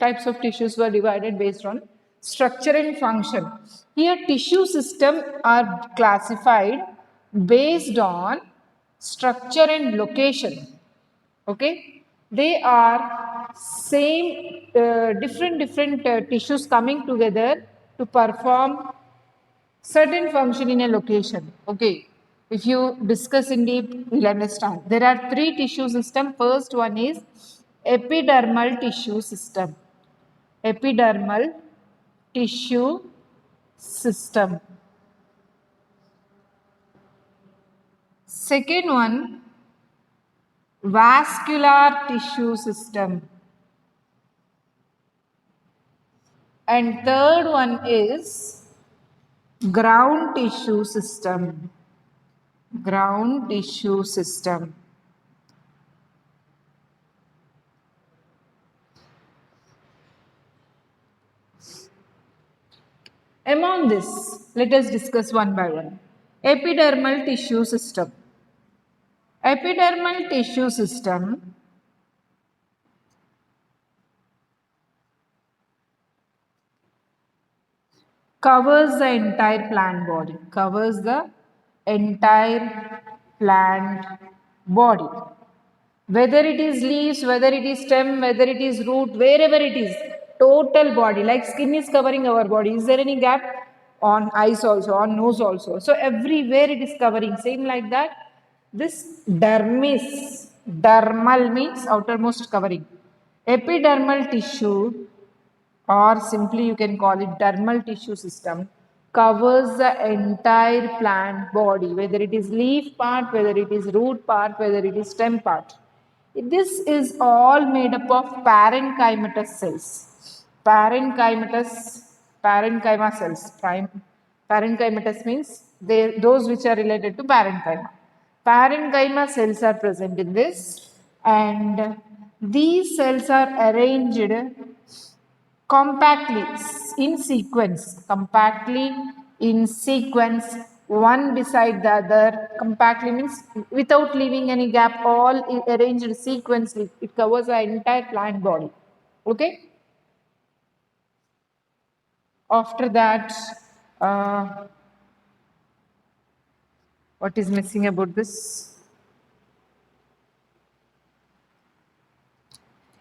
Types of tissues were divided based on structure and function. Here tissue system are classified based on structure and location. Okay, they are same different tissues coming together to perform certain function in a location. Okay, if you discuss in deep, you'll understand. There are three tissue system. First one is epidermal tissue system. Epidermal tissue system. Second one, vascular tissue system. And third one is ground tissue system. Ground tissue system. Among this, let us discuss one by one. Epidermal tissue system. Epidermal tissue system covers the entire plant body. Covers the entire plant body. Whether it is leaves, whether it is stem, whether it is root, wherever it is, total body, like skin is covering our body. Is there any gap? On eyes also, on nose also. So everywhere it is covering, same like that. This dermis, dermal means outermost covering. Epidermal tissue, or simply you can call it dermal tissue system, covers the entire plant body, whether it is leaf part, whether it is root part, whether it is stem part. This is all made up of parenchymatous cells. Parenchyma cells. Parenchymatous means those which are related to parenchyma. Parenchyma cells are present in this, and these cells are arranged compactly in sequence, one beside the other. Compactly means without leaving any gap, all arranged sequentially. It covers the entire plant body. Okay. After that, what is missing about this?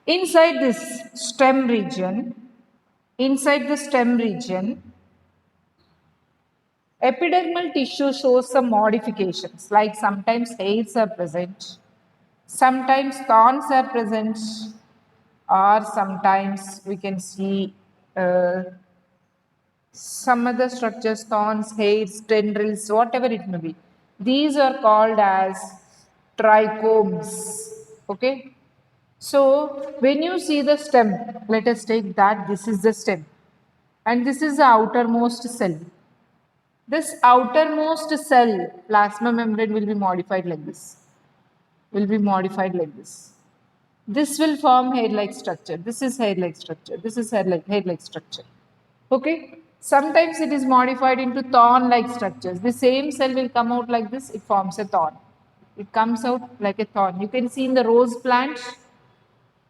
Inside the stem region, epidermal tissue shows some modifications, like sometimes hairs are present, sometimes thorns are present, or sometimes we can see some other structures, thorns, hairs, tendrils, whatever it may be. These are called as trichomes. Okay. So when you see the stem, let us take that this is the stem and this is the outermost cell. This outermost cell, plasma membrane, will be modified like this. This will form hair-like structure. This is hair-like structure. This is hair-like structure. Okay. Sometimes it is modified into thorn-like structures. The same cell will come out like this. It forms a thorn. It comes out like a thorn. You can see in the rose plant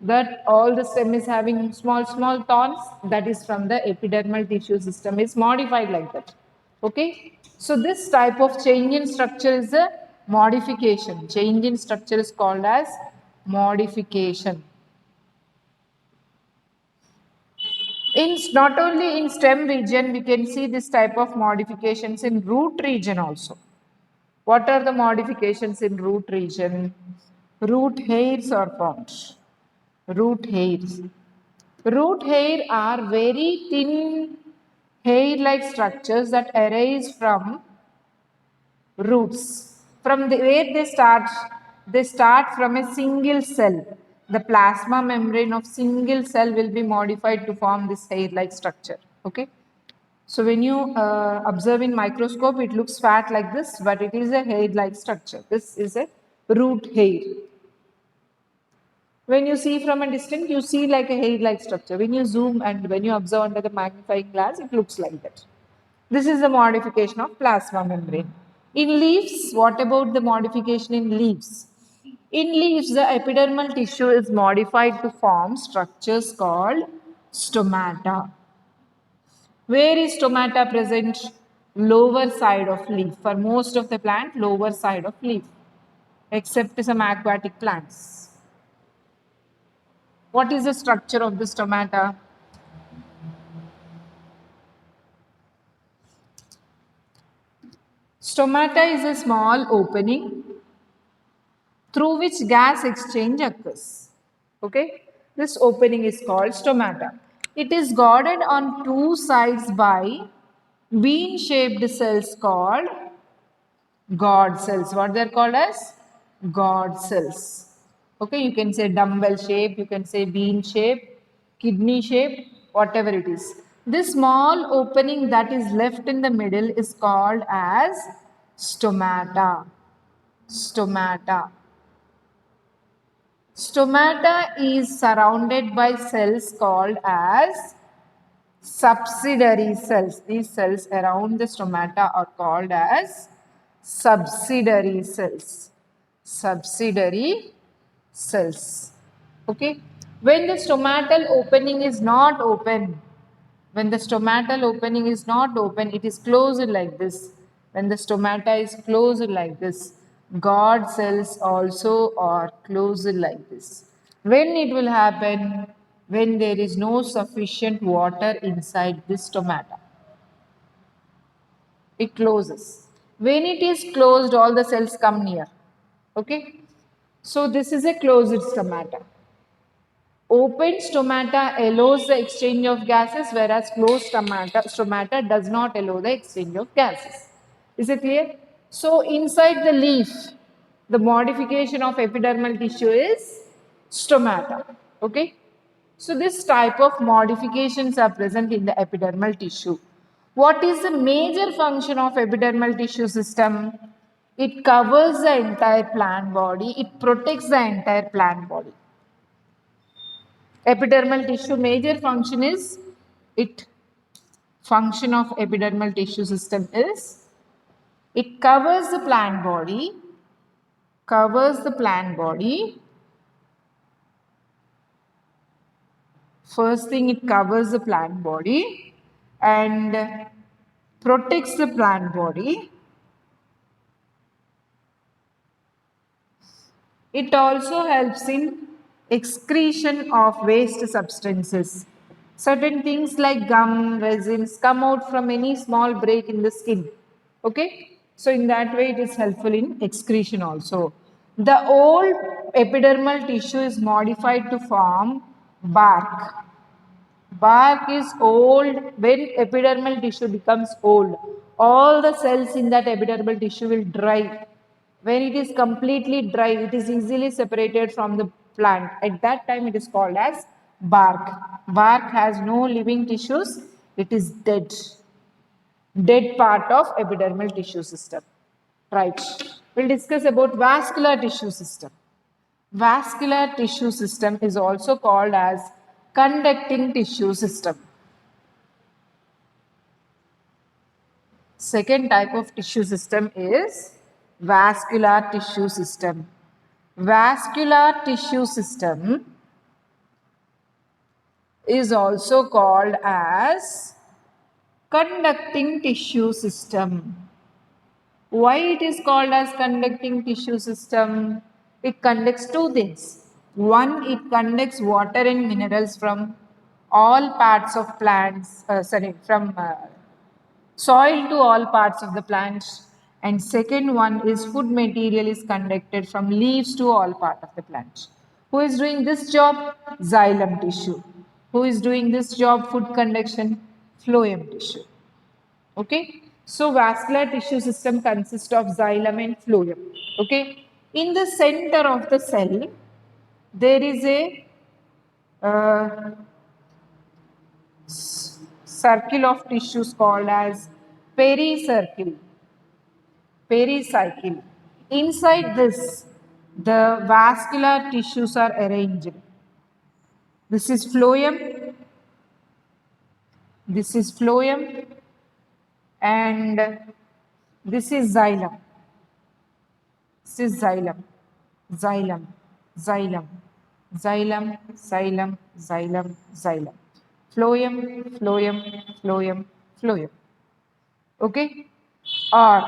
that all the stem is having small thorns. That is from the epidermal tissue system. It's modified like that. Okay. So this type of change in structure is a modification. Change in structure is called as modification. Not only in stem region, we can see this type of modifications in root region also. What are the modifications in root region? Root hairs are formed. Root hairs. Root hair are very thin hair-like structures that arise from roots. From where they start from a single cell. The plasma membrane of single cell will be modified to form this hair-like structure. Okay. So when you observe in microscope, it looks fat like this, but it is a hair-like structure. This is a root hair. When you see from a distance, you see like a hair-like structure. When you zoom and when you observe under the magnifying glass, it looks like that. This is the modification of plasma membrane. In leaves, what about the modification in leaves? In leaves, the epidermal tissue is modified to form structures called Stomata. Where is stomata present? Lower side of leaf. For most of the plant, lower side of leaf, except some aquatic plants. What is the structure of the stomata? Stomata is a small opening through which gas exchange occurs. Okay, this opening is called stomata. It is guarded on two sides by bean-shaped cells called God cells. What they are called as? God cells. Okay, you can say dumbbell shape, you can say bean shape, kidney shape, whatever it is. This small opening that is left in the middle is called as stomata. Stomata. Stomata is surrounded by cells called as subsidiary cells. These cells around the stomata are called as subsidiary cells. Subsidiary cells. Okay. When the stomatal opening is not open, when the stomatal opening is not open, it is closed like this. When the stomata is closed like this, God cells also are closed like this. When it will happen? When there is no sufficient water inside this stomata. It closes. When it is closed, all the cells come near. Okay. So this is a closed stomata. Open stomata allows the exchange of gases, whereas closed stomata does not allow the exchange of gases. Is it clear? So inside the leaf, the modification of epidermal tissue is stomata. Okay. So this type of modifications are present in the epidermal tissue. What is the major function of epidermal tissue system? It covers the entire plant body. It protects the entire plant body. Epidermal tissue major function is, it function of epidermal tissue system is, it covers the plant body, first thing it covers the plant body and protects the plant body. It also helps in excretion of waste substances. Certain things like gum, resins come out from any small break in the skin. Okay? So in that way it is helpful in excretion also. The old epidermal tissue is modified to form bark. Bark is old. When epidermal tissue becomes old, all the cells in that epidermal tissue will dry. When it is completely dry, it is easily separated from the plant. At that time, it is called as bark. Bark has no living tissues. It is dead. Dead part of epidermal tissue system. Right. We'll discuss about vascular tissue system. Vascular tissue system is also called as conducting tissue system. Second type of tissue system is vascular tissue system. Vascular tissue system is also called as conducting tissue system. Why it is called as conducting tissue system? It conducts two things. One, it conducts water and minerals from all parts of plants, from soil to all parts of the plant. And second one is food material is conducted from leaves to all part of the plant. Who is doing this job? Xylem tissue. Who is doing this job? Food conduction? Phloem tissue. Okay. So vascular tissue system consists of xylem and phloem. Okay. In the center of the cell, there is a uh, circle of tissues called as pericircle. Pericycle. Inside this, the vascular tissues are arranged. This is phloem, this is phloem, and this is xylem. This is xylem, xylem, xylem, xylem, xylem, xylem, xylem. phloem, phloem, phloem, phloem. Okay? Or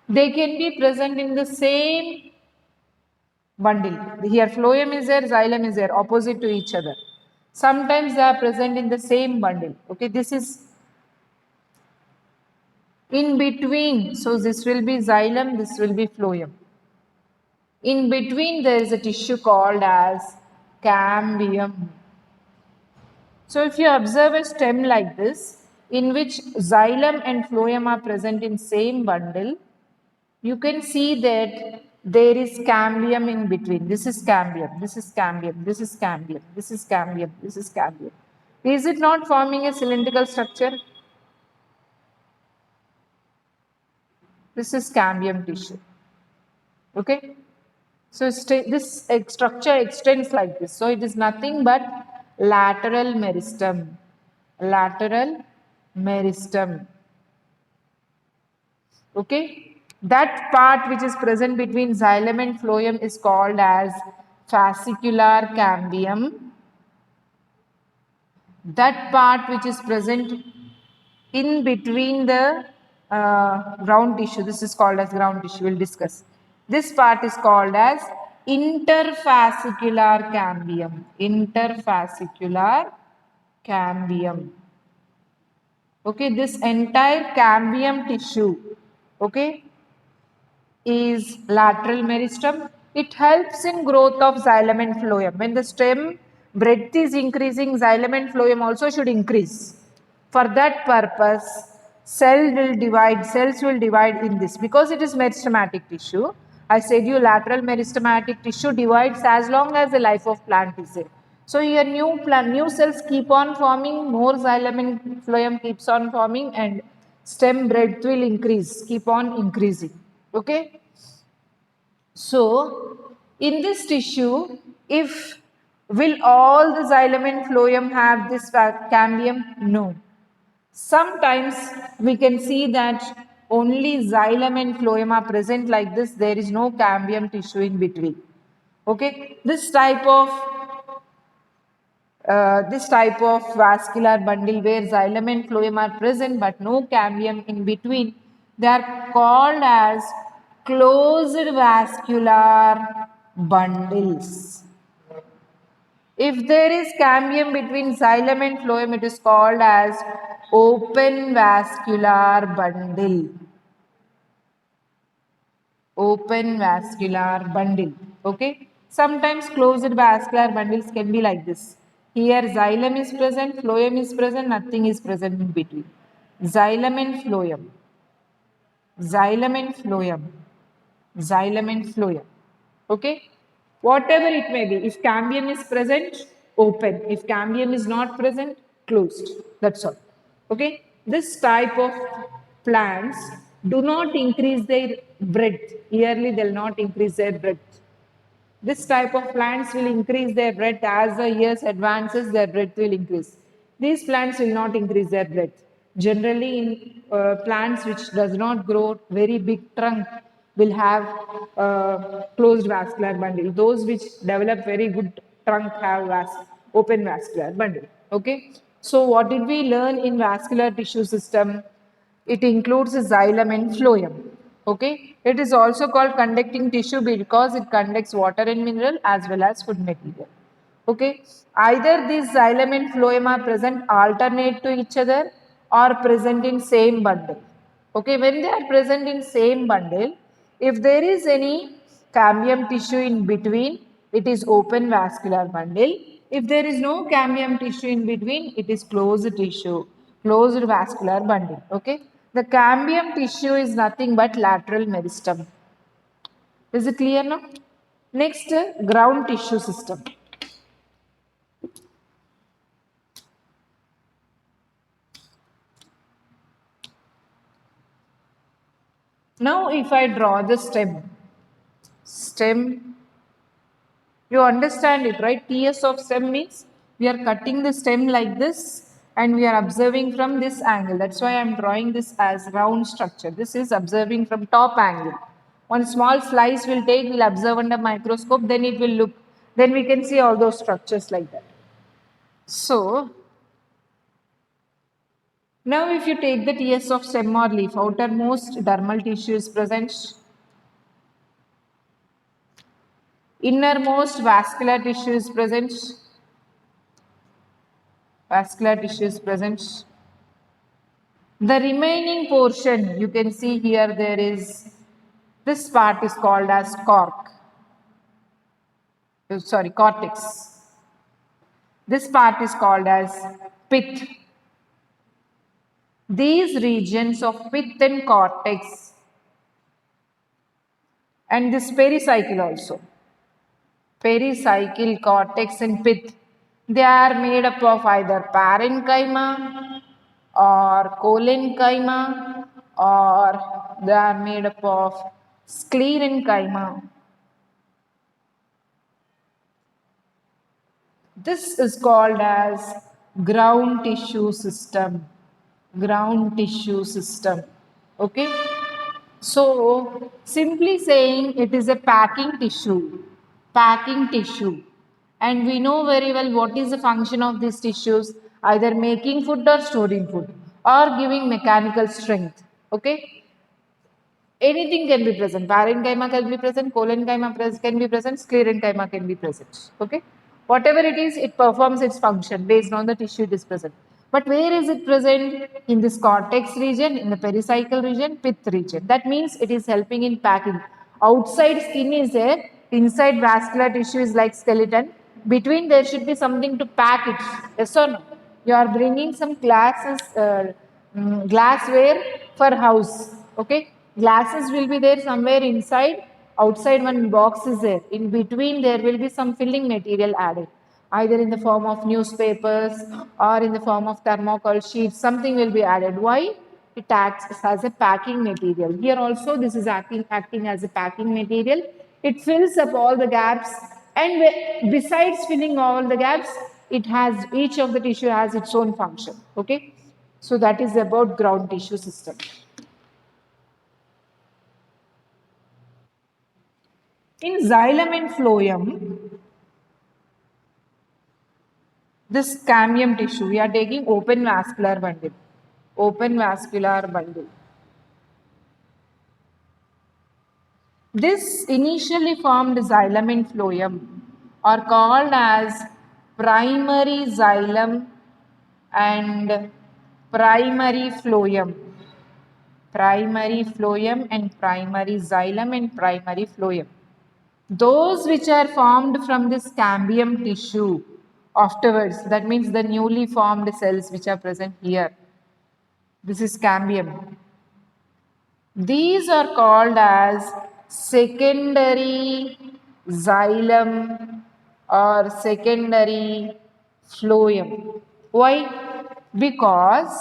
they can be present in the same bundle. Here phloem is there, xylem is there, opposite to each other. Sometimes they are present in the same bundle. Okay, this is in between. So this will be xylem, this will be phloem. In between there is a tissue called as cambium. So if you observe a stem like this, in which xylem and phloem are present in same bundle, you can see that there is cambium in between. This is cambium, this is cambium, this is cambium, this is cambium, this is cambium. Is it not forming a cylindrical structure? This is cambium tissue. Okay. So this structure extends like this. So it is nothing but lateral meristem. Lateral meristem. Okay. That part which is present between xylem and phloem is called as fascicular cambium. That part which is present in between the ground tissue, this is called as ground tissue, we'll discuss. This part is called as interfascicular cambium. Interfascicular cambium. Okay, this entire cambium tissue, okay, is lateral meristem. It helps in growth of xylem and phloem. When the stem breadth is increasing, xylem and phloem also should increase. For that purpose, cells will divide in this because it is meristematic tissue. I said you lateral meristematic tissue divides as long as the life of plant is there. So your new cells keep on forming, more xylem and phloem keeps on forming, and stem breadth will increase, keep on increasing. Okay. So in this tissue, if will all the xylem and phloem have this cambium? No. Sometimes we can see that only xylem and phloem are present like this. There is no cambium tissue in between. Okay, this type of vascular bundle where xylem and phloem are present but no cambium in between, they are called as closed vascular bundles. If there is cambium between xylem and phloem, it is called as open vascular bundle. Open vascular bundle. Okay. Sometimes closed vascular bundles can be like this. Here xylem is present, phloem is present, nothing is present in between. Xylem and phloem. Xylem and phloem. Xylem and phloem. Okay. Whatever it may be. If cambium is present, open. If cambium is not present, closed. That's all. Okay. This type of plants do not increase their breadth. Yearly, they'll not increase their breadth. This type of plants will increase their breadth as the years advances, their breadth will increase. These plants will not increase their breadth. Generally, in plants which does not grow very big trunk will have closed vascular bundle. Those which develop very good trunk have open vascular bundle. Okay. So, what did we learn in vascular tissue system? It includes xylem and phloem. Okay. It is also called conducting tissue because it conducts water and mineral as well as food material. Okay. Either these xylem and phloem are present alternate to each other or present in same bundle. Okay. When they are present in same bundle, if there is any cambium tissue in between, it is open vascular bundle. If there is no cambium tissue in between, it is closed tissue, closed vascular bundle. Okay. The cambium tissue is nothing but lateral meristem. Is it clear now? Next, ground tissue system. Now, if I draw the stem, you understand it, right? TS of stem means we are cutting the stem like this and we are observing from this angle. That's why I am drawing this as round structure. This is observing from top angle. One small slice we'll observe under microscope, then it will look, then we can see all those structures like that. So, now if you take the TS of stem or leaf, outermost dermal tissue is present, innermost vascular tissue is present, vascular tissue is present. The remaining portion, you can see here there is, this part is called as cortex. This part is called as pith. These regions of pith and cortex and this pericycle also, pericycle, cortex and pith, they are made up of either parenchyma or collenchyma, or they are made up of sclerenchyma. This is called as ground tissue system. Ground tissue system. Okay. So, simply saying it is a packing tissue. Packing tissue. And we know very well what is the function of these tissues, either making food or storing food or giving mechanical strength. Okay. Anything can be present. Parenchyma can be present, collenchyma can be present, sclerenchyma can be present. Okay. Whatever it is, it performs its function based on the tissue it is present. But where is it present? In this cortex region, in the pericycle region, pith region. That means it is helping in packing. Outside skin is there, inside vascular tissue is like skeleton. Between there should be something to pack it. Yes or no? You are bringing some glassware for house. Okay, glasses will be there somewhere inside. Outside one box is there. In between there will be some filling material added, either in the form of newspapers or in the form of thermocol sheets. Something will be added. Why? It acts as a packing material. Here also this is acting as a packing material. It fills up all the gaps, and besides filling all the gaps, it has, each of the tissue has its own function. Okay, so that is about ground tissue system. In xylem and phloem, this cambium tissue, we are taking open vascular bundle. Open vascular bundle. This initially formed xylem and phloem are called as primary xylem and primary phloem. Primary phloem and primary xylem and primary phloem. Those which are formed from this cambium tissue afterwards, that means the newly formed cells which are present here. This is cambium. These are called as secondary xylem or secondary phloem. Why? Because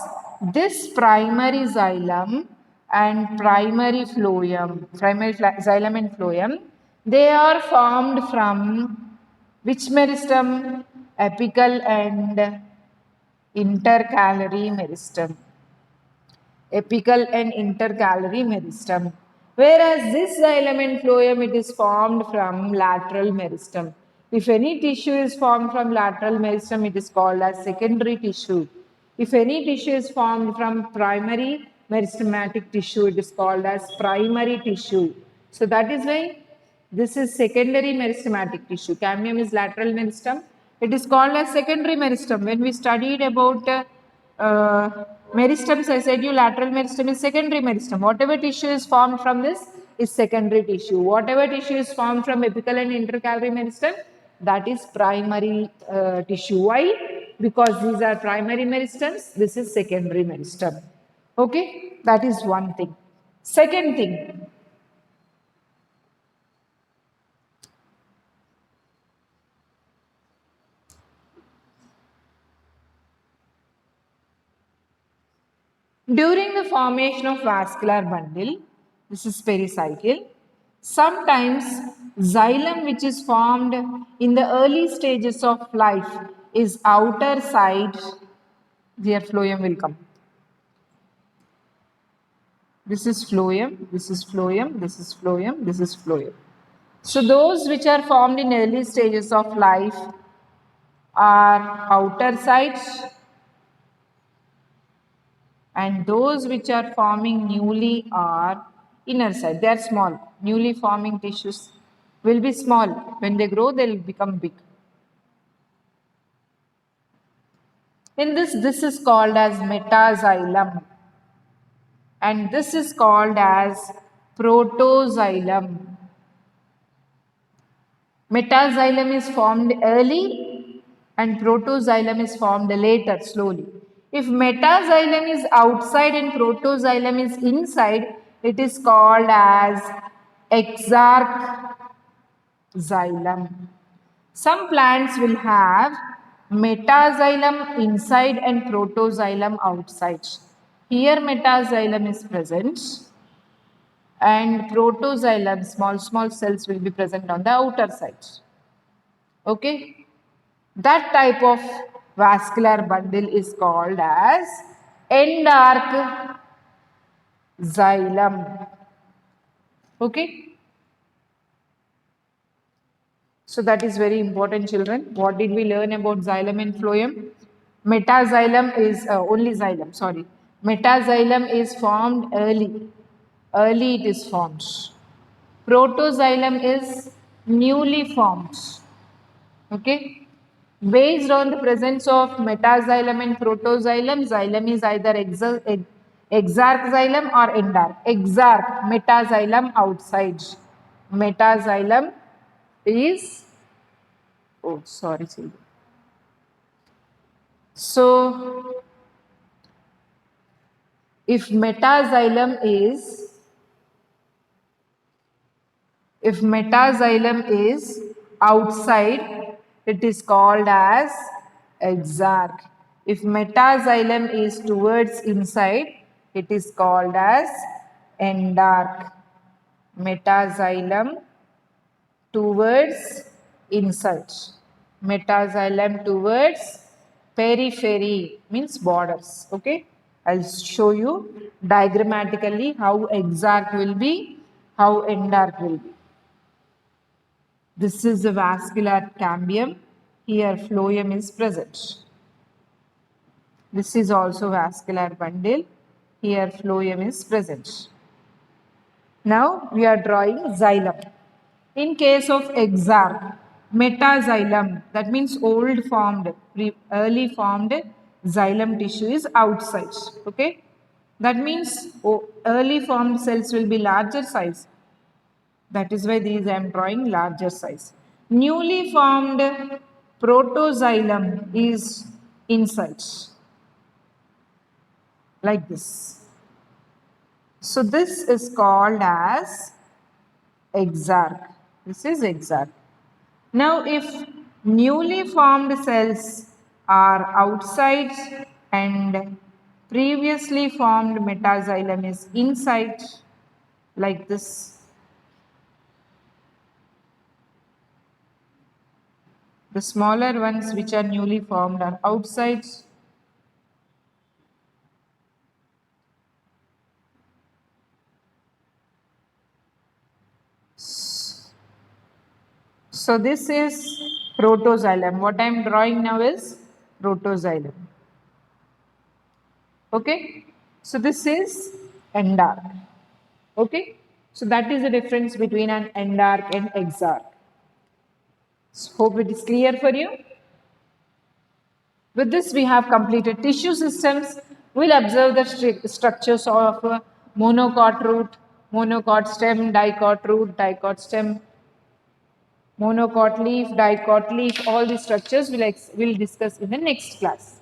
this primary xylem and primary phloem, xylem and phloem, they are formed from which meristem? Apical and intercalary meristem. Apical and intercalary meristem. Whereas this xylem and phloem, it is formed from lateral meristem. If any tissue is formed from lateral meristem, it is called as secondary tissue. If any tissue is formed from primary meristematic tissue, it is called as primary tissue. So that is why this is secondary meristematic tissue. Cambium is lateral meristem. It is called as secondary meristem. When we studied about meristems, I said you lateral meristem is secondary meristem. Whatever tissue is formed from this is secondary tissue. Whatever tissue is formed from apical and intercalary meristem, that is primary tissue. Why? Because these are primary meristems, this is secondary meristem. Okay, that is one thing. Second thing, during the formation of vascular bundle, this is pericycle, sometimes xylem which is formed in the early stages of life is outer side, here phloem will come. This is phloem, this is phloem, this is phloem, this is phloem. So those which are formed in early stages of life, are outer sides, and those which are forming newly are inner side. They are small. Newly forming tissues will be small. When they grow, they will become big. In this is called as metaxylem, and this is called as protoxylem. Metaxylem is formed early and protoxylem is formed later, slowly. If metaxylem is outside and protoxylem is inside, it is called as exarch xylem. Some plants will have metaxylem inside and protoxylem outside. Here metaxylem is present and protoxylem, small cells will be present on the outer side. Okay. That type of vascular bundle is called as endark xylem. Okay. So that is very important, children. What did we learn about xylem and phloem? Metaxylem is only xylem, sorry. Metaxylem is formed early. Early it is formed. Protoxylem is newly formed. Okay. Based on the presence of metaxylem and protoxylem, xylem is either exarch xylem or endark. Exarch, metaxylem outside. Metaxylem is, oh, sorry, children. So, if metaxylem is outside, it is called as exarch. If metaxylem is towards inside, it is called as endark. Metaxylem towards inside. Metaxylem towards periphery means borders. Okay, I'll show you diagrammatically how exarch will be, how endark will be. This is the vascular cambium. Here phloem is present. This is also vascular bundle. Here phloem is present. Now we are drawing xylem. In case of exarch, metaxylem, that means old formed, early formed xylem tissue is outside. Okay, that means early formed cells will be larger size. That is why these I am drawing larger size. Newly formed protoxylem is inside, like this. So this is called as exarch. This is exarch. Now if newly formed cells are outside and previously formed metaxylem is inside, like this. The smaller ones which are newly formed are outside. So this is protoxylem. What I am drawing now is protoxylem. Okay. So this is endark. Okay. So that is the difference between an endark and exarch. So hope it is clear for you. With this, we have completed tissue systems. We'll observe the structures of monocot root, monocot stem, dicot root, dicot stem, monocot leaf, dicot leaf. All these structures we'll discuss in the next class.